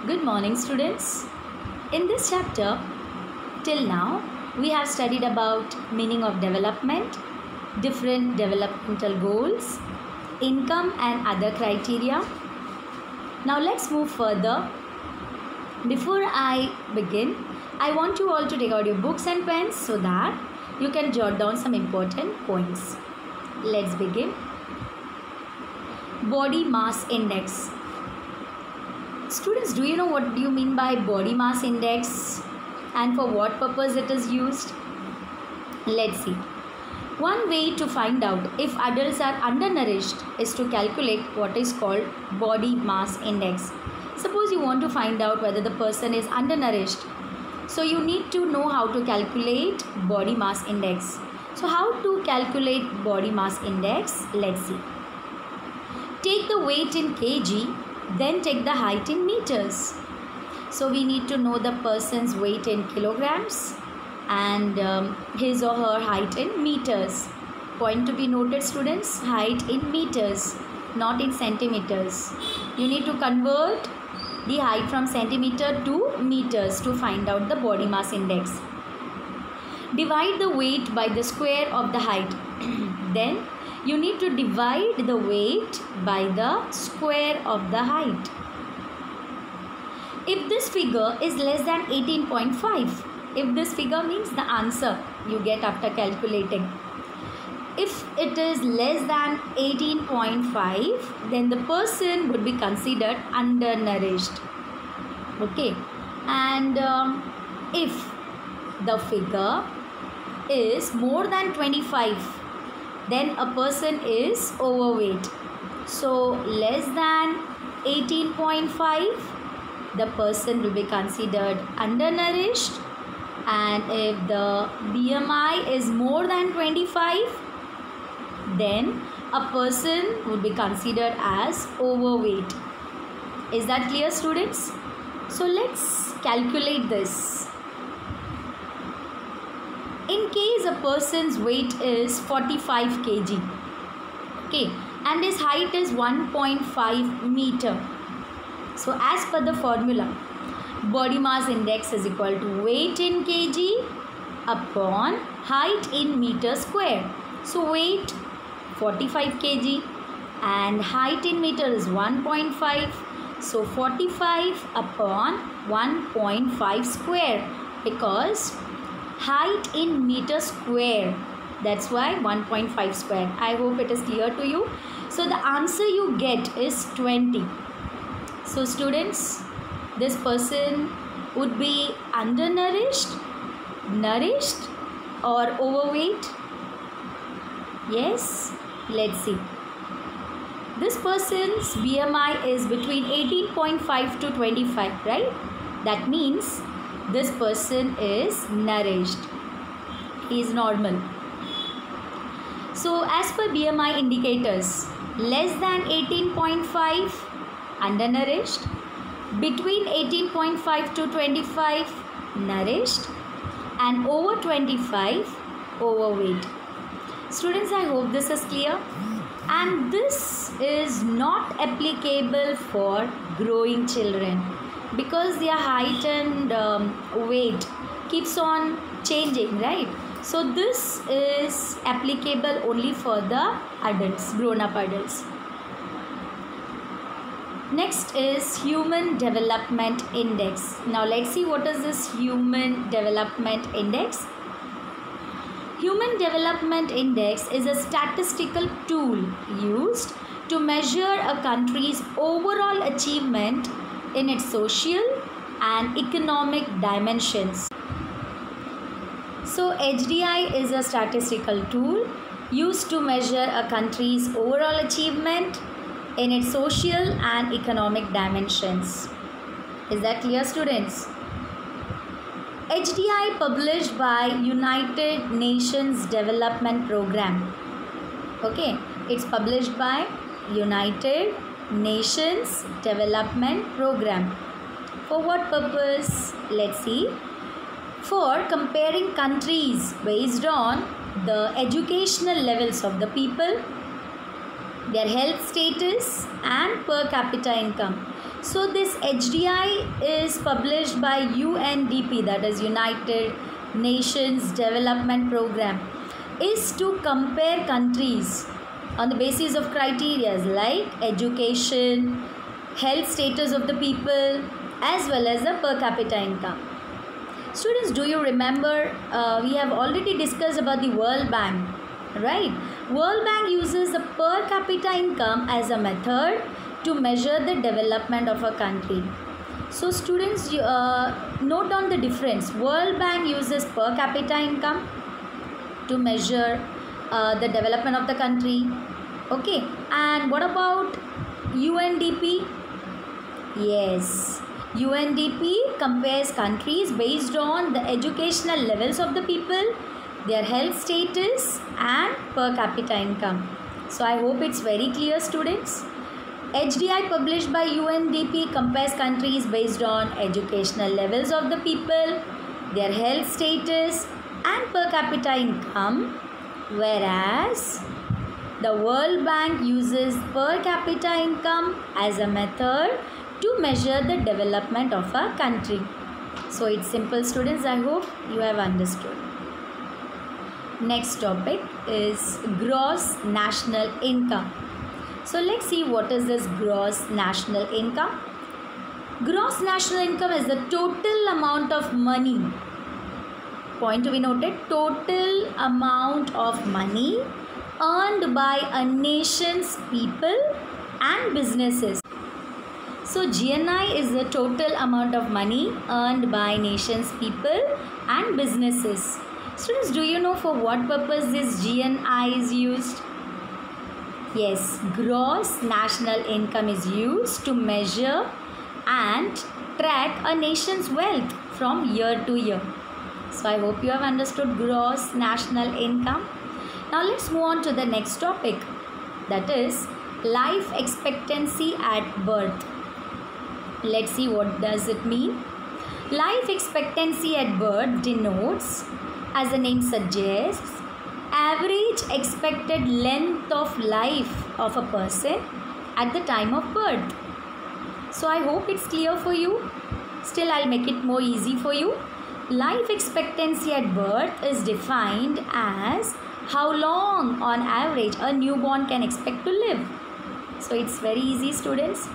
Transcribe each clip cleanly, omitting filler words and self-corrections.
Good morning, students. In this chapter, till now, we have studied about meaning of development, different developmental goals, income and other criteria. Now let's move further. Before I begin, I want you all to take out your books and pens so that you can jot down some important points. Let's begin. Body mass index. Students, do you know what do you mean by body mass index and for what purpose it is used? Let's see. One way to find out if adults are undernourished is to calculate what is called body mass index. Suppose you want to find out whether the person is undernourished. So you need to know how to calculate body mass index. So how to calculate body mass index? Let's see. Take the weight in kg. Then take the height in meters. So we need to know the person's weight in kilograms and his or her height in meters. Point to be noted, students, height in meters, not in centimeters. You need to convert the height from centimeter to meters to find out the body mass index. Divide the weight by the square of the height. Then you need to divide the weight by the square of the height. If this figure is less than 18.5, if this figure means the answer you get after calculating. If it is less than 18.5, then the person would be considered undernourished. Okay, and if the figure is more than 25, then a person is overweight. So less than 18.5, the person will be considered undernourished, and if the BMI is more than 25, then a person would be considered as overweight. Is that clear, students? So let's calculate this. In case a person's weight is 45 kg, okay, and his height is 1.5 meter. So as per the formula, body mass index is equal to weight in kg upon height in meter square. So weight 45 kg and height in meter is 1.5. So 45 upon 1.5 square, because height in meter square, that's why 1.5 square. I hope it is clear to you. So the answer you get is 20. So students, this person would be undernourished, nourished or overweight? Yes, let's see. This person's BMI is between 18.5 to 25, right? That means this person is nourished. He is normal. So as per BMI indicators, less than 18.5 undernourished, between 18.5 to 25 nourished, and over 25 overweight. Students, I hope this is clear. And this is not applicable for growing children, because their height and weight keeps on changing, right? So this is applicable only for the adults, grown-up adults. Next is Human Development Index. Now let's see what is this Human Development Index. Human Development Index is a statistical tool used to measure a country's overall achievement in its social and economic dimensions. So HDI is a statistical tool used to measure a country's overall achievement in its social and economic dimensions. Is that clear, students? HDI published by United Nations Development Program. Okay, it's published by United Nations Development Program. For what purpose? Let's see. For comparing countries based on the educational levels of the people, their health status and per capita income. So this HDI is published by UNDP, that is United Nations Development Program, is to compare countries on the basis of criteria like education, health status of the people, as well as the per capita income. Students, do you remember we have already discussed about the World Bank, right? World Bank uses the per capita income as a method to measure the development of a country. So students, note down the difference. World Bank uses per capita income to measure the development of the country. Okay, and what about UNDP? Yes, UNDP compares countries based on the educational levels of the people, their health status and per capita income. So I hope it's very clear, students. HDI published by UNDP compares countries based on educational levels of the people, their health status and per capita income, whereas the World Bank uses per capita income as a method to measure the development of a country. So it's simple, students. I hope you have understood. Next topic is gross national income. So let's see what is this gross national income. Gross national income is the total amount of money. Point to be noted, total amount of money earned by a nation's people and businesses. So GNI is the total amount of money earned by nation's people and businesses. Students, do you know for what purpose this GNI is used? Yes, gross national income is used to measure and track a nation's wealth from year to year. So I hope you have understood gross national income. Now let's move on to the next topic, that is life expectancy at birth. Let's see what does it mean. Life expectancy at birth denotes, as the name suggests, average expected length of life of a person at the time of birth. So I hope it's clear for you. Still, I'll make it more easy for you. Life expectancy at birth is defined as how long on average a newborn can expect to live. So it's very easy, students.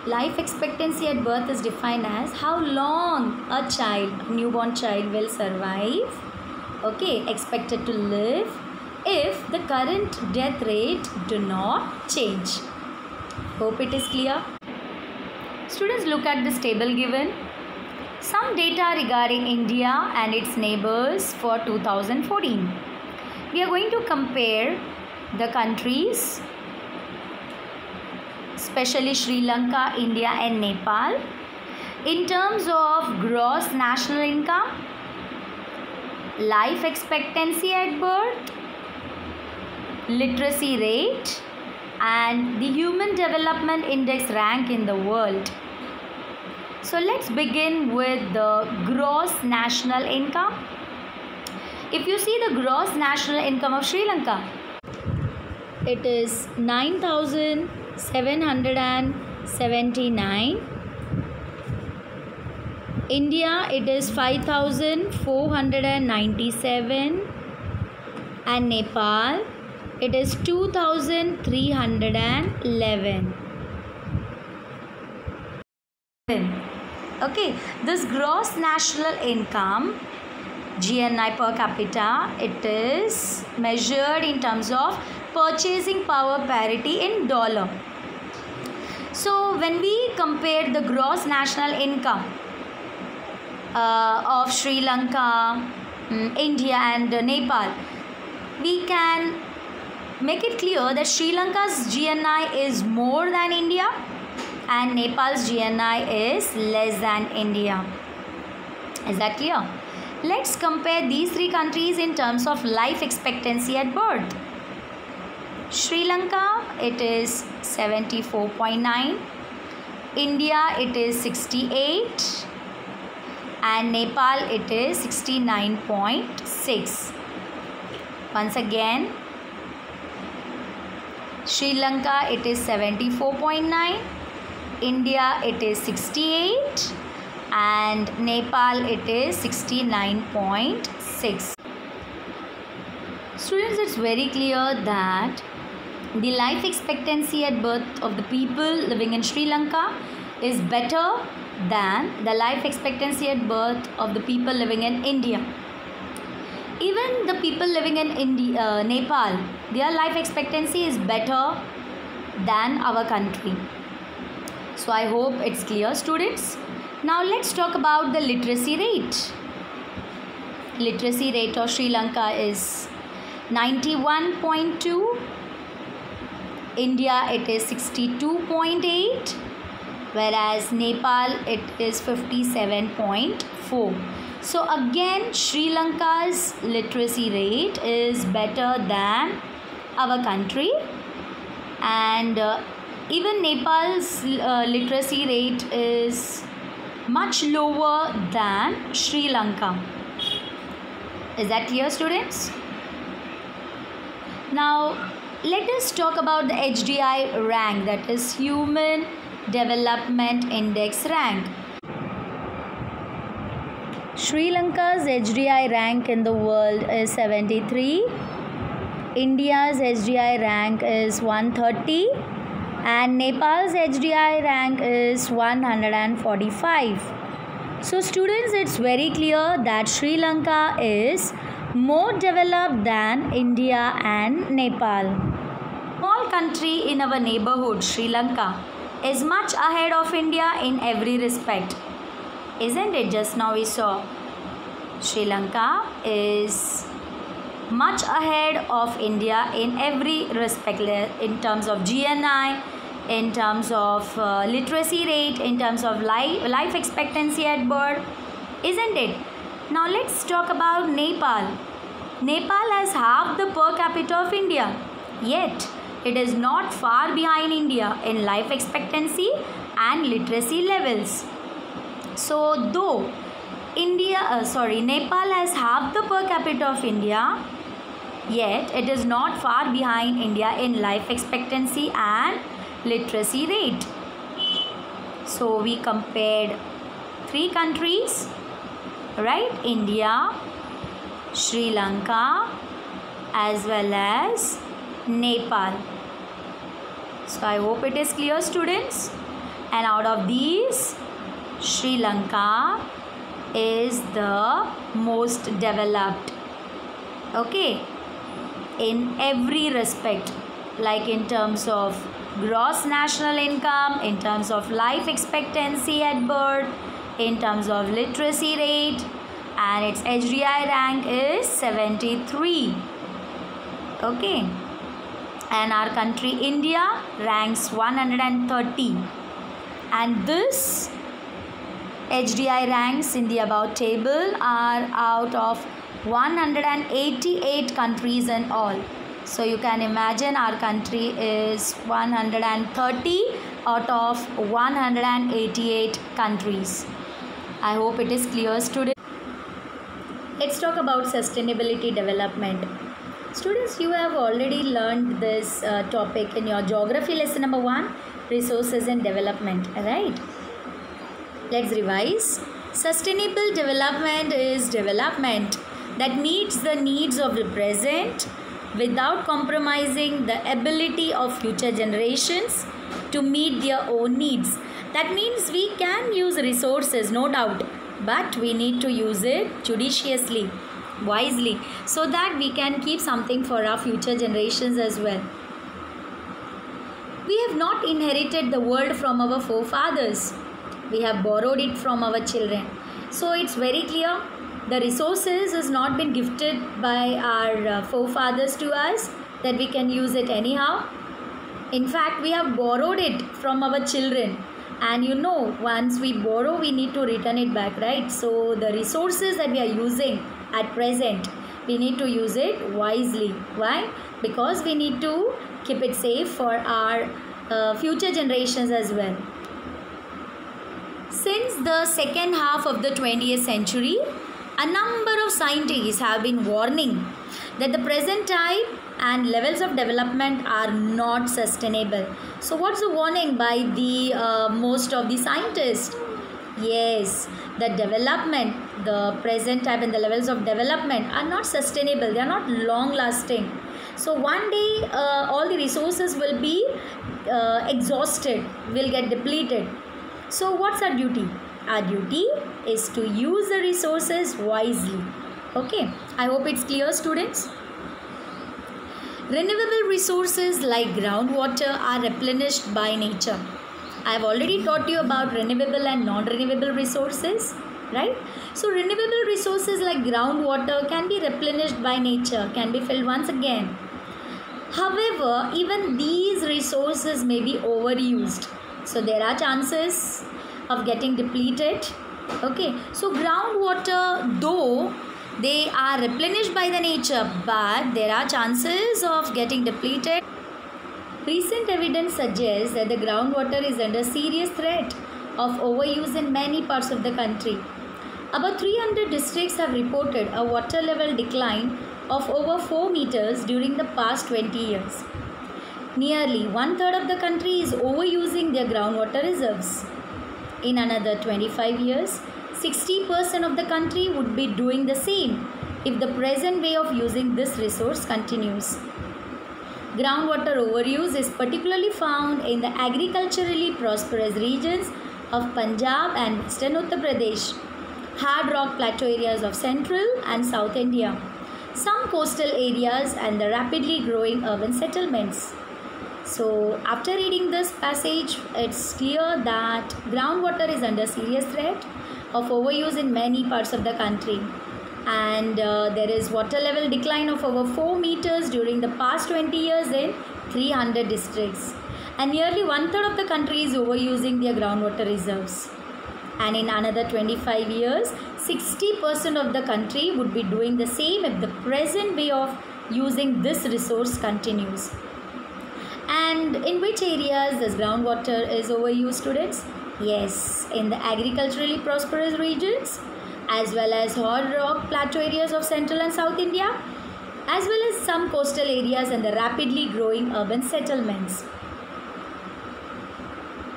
Life expectancy at birth is defined as how long a child, newborn child, will survive, okay, expected to live if the current death rate do not change. Hope it is clear. Students, look at this table given. Some data regarding India and its neighbors for 2014. We are going to compare the countries, especially Sri Lanka, India and Nepal, in terms of gross national income, life expectancy at birth, literacy rate and the Human Development Index rank in the world. So let's begin with the gross national income. If you see the gross national income of Sri Lanka, it is 9,779. India, it is 5,497. And Nepal, it is 2,311. Okay, this gross national income, GNI per capita, it is measured in terms of purchasing power parity in dollar. So when we compare the gross national income of Sri Lanka, India and Nepal, we can make it clear that Sri Lanka's GNI is more than India and Nepal's GNI is less than India. Is that clear? Let's compare these three countries in terms of life expectancy at birth. Sri Lanka, it is 74.9. India, it is 68. And Nepal, it is 69.6. Once again, Sri Lanka, it is 74.9. India it is 68 and Nepal it is 69.6. Students, it's very clear that the life expectancy at birth of the people living in Sri Lanka is better than the life expectancy at birth of the people living in India. Even the people living in Nepal, their life expectancy is better than our country. So I hope it's clear, students. Now let's talk about the literacy rate. Literacy rate of Sri Lanka is 91.2. India it is 62.8, whereas Nepal it is 57.4. So again, Sri Lanka's literacy rate is better than our country, and even Nepal's literacy rate is much lower than Sri Lanka. Is that clear, students? Now let us talk about the HDI rank, that is Human Development Index rank. Sri Lanka's HDI rank in the world is 73. India's HDI rank is 130 and Nepal's HDI rank is 145. So students, it's very clear that Sri Lanka is more developed than India and Nepal. Small country in our neighborhood, Sri Lanka, is much ahead of India in every respect. Isn't it? Just now we saw Sri Lanka is much ahead of India in every respect, in terms of GNI, in terms of literacy rate, in terms of life expectancy at birth. Isn't it? Now let's talk about Nepal. Nepal has half the per capita of India, yet it is not far behind India in life expectancy and literacy levels. So though Nepal has half the per capita of India, yet it is not far behind India in life expectancy and literacy rate. So we compared 3 countries, right? India, Sri Lanka as well as Nepal. So I hope it is clear, students. And out of these, Sri Lanka is the most developed, okay, in every respect, like in terms of gross national income, in terms of life expectancy at birth, in terms of literacy rate, and its HDI rank is 73. Okay, and our country India ranks 130, and this HDI ranks in the above table are out of 188 countries in all. So you can imagine our country is 130 out of 188 countries. I hope it is clear, students. Let's talk about sustainability development. Students, you have already learned this topic in your geography lesson number 1, resources and development, right? Let's revise. Sustainable development is development that meets the needs of the present without compromising the ability of future generations to meet their own needs. That means we can use resources, no doubt, but we need to use it judiciously, wisely, so that we can keep something for our future generations as well. We have not inherited the world from our forefathers. We have borrowed it from our children. So it's very clear, the resources has not been gifted by our forefathers to us, that we can use it anyhow. In fact, we have borrowed it from our children, and you know, once we borrow, we need to return it back, right? So the resources that we are using at present, we need to use it wisely. Why? Because we need to keep it safe for our future generations as well. Since the second half of the 20th century, a number of scientists have been warning that the present time and levels of development are not sustainable. So what's the warning by the most of the scientists? Yes, the development, the present type and the levels of development are not sustainable. They are not long lasting. So one day all the resources will be exhausted, will get depleted. So what's our duty? Our duty is to use the resources wisely. Okay, I hope it's clear, students. Renewable resources like groundwater are replenished by nature. I have already taught you about renewable and non-renewable resources, right? So renewable resources like groundwater can be replenished by nature, can be filled once again. However, even these resources may be overused. So there are chances of getting depleted. Okay, so groundwater, though they are replenished by the nature, but there are chances of getting depleted. Recent evidence suggests that the groundwater is under serious threat of overuse in many parts of the country. About 300 districts have reported a water level decline of over 4 meters during the past 20 years. Nearly one-third of the country is overusing their groundwater reserves. In another 25 years, 60% of the country would be doing the same if the present way of using this resource continues. Groundwater overuse is particularly found in the agriculturally prosperous regions of Punjab and Western Uttar Pradesh, hard rock plateau areas of Central and South India, some coastal areas and the rapidly growing urban settlements. So after reading this passage, it's clear that groundwater is under serious threat of overuse in many parts of the country, and there is water level decline of over 4 meters during the past 20 years in 300 districts, and nearly one-third of the country is overusing their groundwater reserves, and in another 25 years 60% of the country would be doing the same if the present way of using this resource continues. And in which areas this groundwater is overused, students? Yes, in the agriculturally prosperous regions, as well as hard rock plateau areas of Central and South India, as well as some coastal areas and the rapidly growing urban settlements.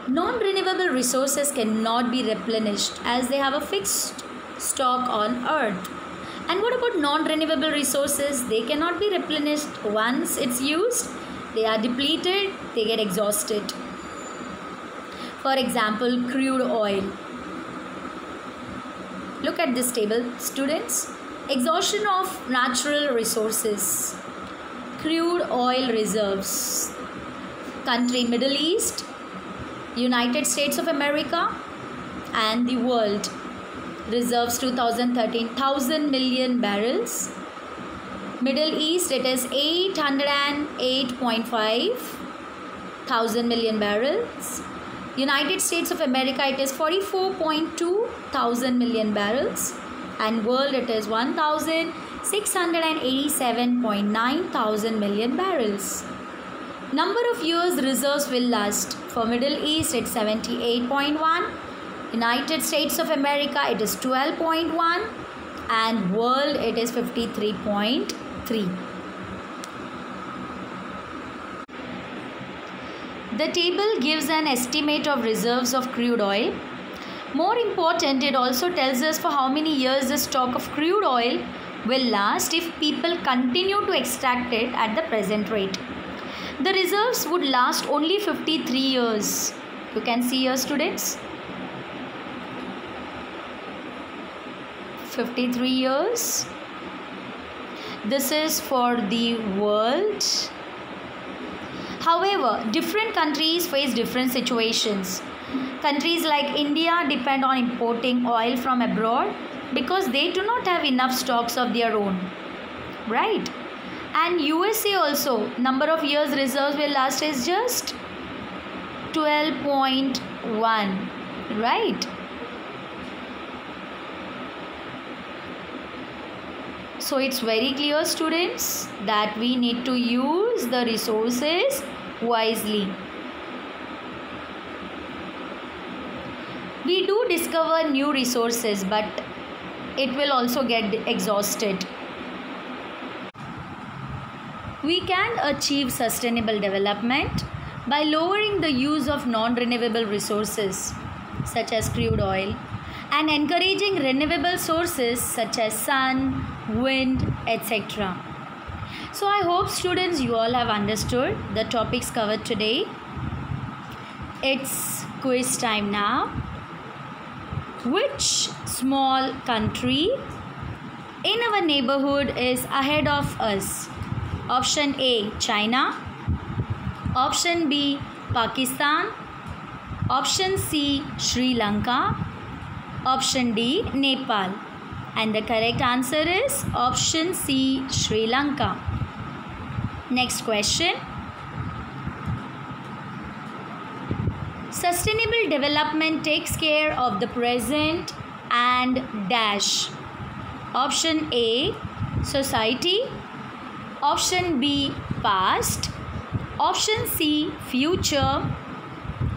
Non-renewable resources cannot be replenished as they have a fixed stock on earth. And what about non-renewable resources? They cannot be replenished once it's used. They are depleted, they get exhausted. For example, crude oil. Look at this table, students. Exhaustion of natural resources. Crude oil reserves. Country Middle East, United States of America, and the world. Reserves 2013, 1,000 million barrels. Middle East, it is 808.5 thousand million barrels. United States of America, it is 44.2 thousand million barrels. And world, it is 1,687.9 thousand million barrels. Number of years reserves will last. For Middle East, it's 78.1. United States of America, it is 12.1. And world, it is 53.3. The table gives an estimate of reserves of crude oil. More important, it also tells us for how many years the stock of crude oil will last if people continue to extract it at the present rate. The reserves would last only 53 years. You can see here, students. 53 years. This is for the world. However, different countries face different situations. Countries like India depend on importing oil from abroad because they do not have enough stocks of their own, right? And USA also, number of years reserves will last is just 12.1, right? So it's very clear, students, that we need to use the resources wisely. We do discover new resources, but it will also get exhausted. We can achieve sustainable development by lowering the use of non-renewable resources such as crude oil and encouraging renewable sources such as sun, wind, etc. So I hope students you all have understood the topics covered today. It's quiz time now. Which small country in our neighborhood is ahead of us? Option A, China. Option B, Pakistan. Option C, Sri Lanka. Option D, Nepal. And the correct answer is option C, Sri Lanka. Next question. Sustainable development takes care of the present and dash. Option A, society. Option B, past. Option C, future.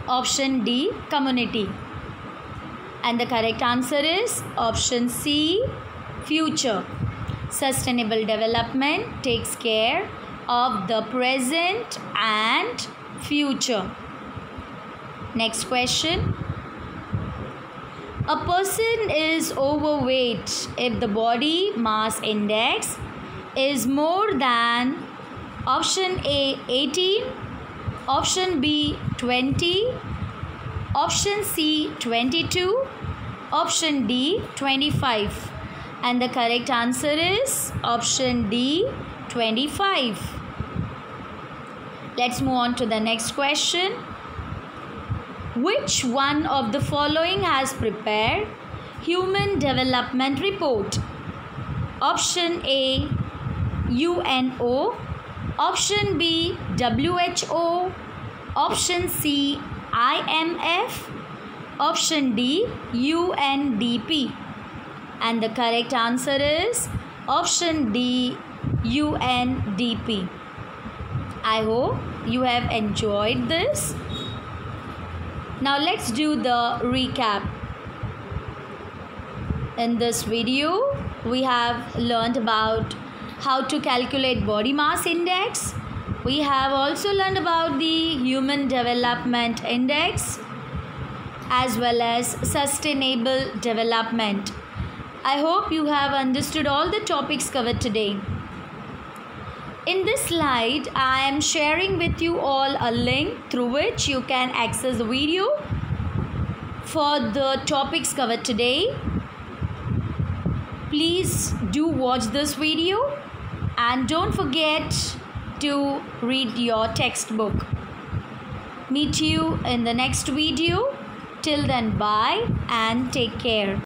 Option D, community. And the correct answer is option C, future. Sustainable development takes care of the present and future. Next question. A person is overweight if the body mass index is more than option A, 18, option B, 20, option C, 22, option D, 25. And the correct answer is option D, 25. Let's move on to the next question. Which one of the following has prepared Human Development Report? Option A, UNO. Option B, WHO. Option C, IMF. Option D, UNDP. And the correct answer is option D, UNDP. I hope you have enjoyed this. Now let's do the recap. In this video, we have learned about how to calculate body mass index. We have also learned about the Human Development Index as well as sustainable development. I hope you have understood all the topics covered today. In this slide, I am sharing with you all a link through which you can access the video for the topics covered today. Please do watch this video and don't forget to read your textbook. Meet you in the next video. Till then, bye and take care.